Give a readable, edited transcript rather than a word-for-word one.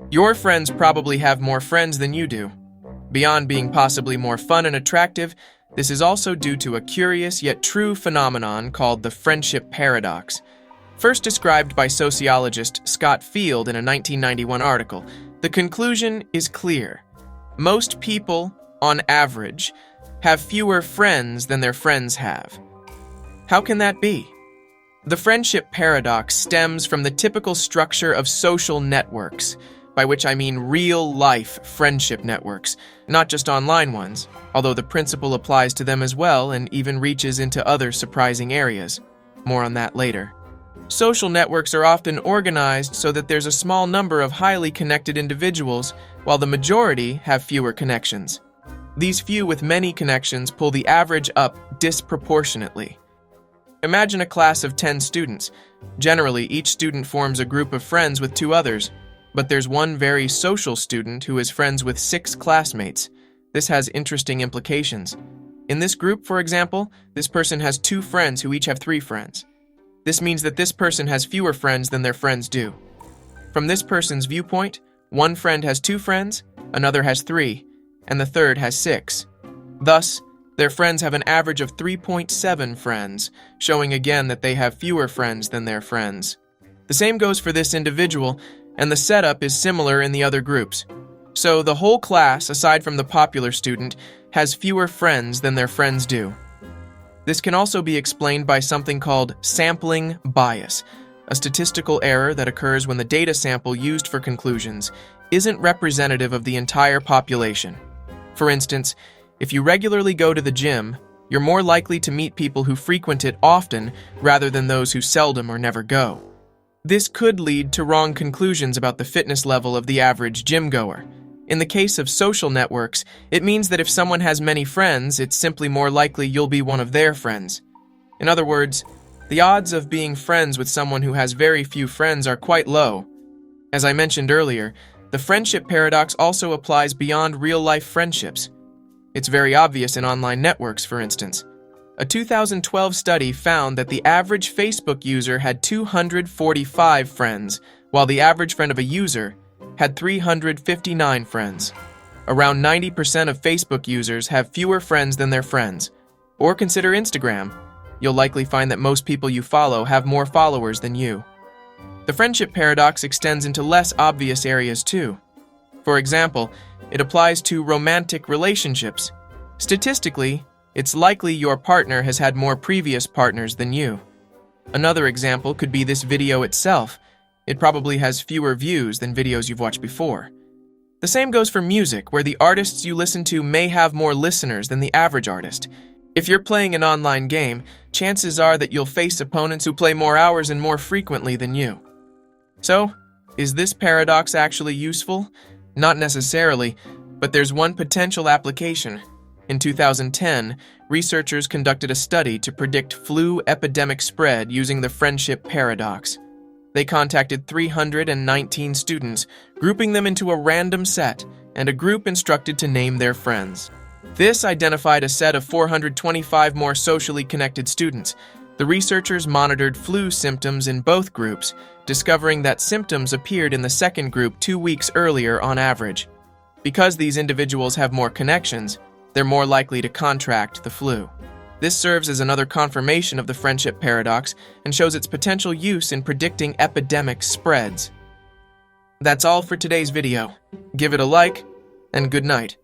Your friends probably have more friends than you do. Beyond being possibly more fun and attractive, this is also due to a curious yet true phenomenon called the friendship paradox. First described by sociologist Scott Field in a 1991 article, the conclusion is clear. Most people, on average, have fewer friends than their friends have. How can that be? The friendship paradox stems from the typical structure of social networks, by which I mean real-life friendship networks, not just online ones, although the principle applies to them as well and even reaches into other surprising areas. More on that later. Social networks are often organized so that there's a small number of highly connected individuals, while the majority have fewer connections. These few with many connections pull the average up disproportionately. Imagine a class of 10 students. Generally, each student forms a group of friends with 2 others, but there's one very social student who is friends with 6 classmates. This has interesting implications. In this group, for example, this person has 2 friends who each have 3 friends. This means that this person has fewer friends than their friends do. From this person's viewpoint, one friend has 2 friends, another has 3, and the third has 6. Thus, their friends have an average of 3.7 friends, showing again that they have fewer friends than their friends. The same goes for this individual, and the setup is similar in the other groups. So the whole class, aside from the popular student, has fewer friends than their friends do. This can also be explained by something called sampling bias, a statistical error that occurs when the data sample used for conclusions isn't representative of the entire population. For instance, if you regularly go to the gym, you're more likely to meet people who frequent it often rather than those who seldom or never go. This could lead to wrong conclusions about the fitness level of the average gym goer. In the case of social networks, it means that if someone has many friends, it's simply more likely you'll be one of their friends. In other words, the odds of being friends with someone who has very few friends are quite low. As I mentioned earlier, the friendship paradox also applies beyond real-life friendships. It's very obvious in online networks, for instance. A 2012 study found that the average Facebook user had 245 friends, while the average friend of a user had 359 friends. Around 90% of Facebook users have fewer friends than their friends. Or consider Instagram. You'll likely find that most people you follow have more followers than you. The friendship paradox extends into less obvious areas too. For example, it applies to romantic relationships. Statistically, it's likely your partner has had more previous partners than you. Another example could be this video itself. It probably has fewer views than videos you've watched before. The same goes for music, where the artists you listen to may have more listeners than the average artist. If you're playing an online game, chances are that you'll face opponents who play more hours and more frequently than you. So, is this paradox actually useful? Not necessarily, but there's one potential application. In 2010, researchers conducted a study to predict flu epidemic spread using the friendship paradox. They contacted 319 students, grouping them into a random set, and a group instructed to name their friends. This identified a set of 425 more socially connected students. The researchers monitored flu symptoms in both groups, discovering that symptoms appeared in the second group 2 weeks earlier on average. Because these individuals have more connections, they're more likely to contract the flu. This serves as another confirmation of the friendship paradox and shows its potential use in predicting epidemic spreads. That's all for today's video. Give it a like, and good night.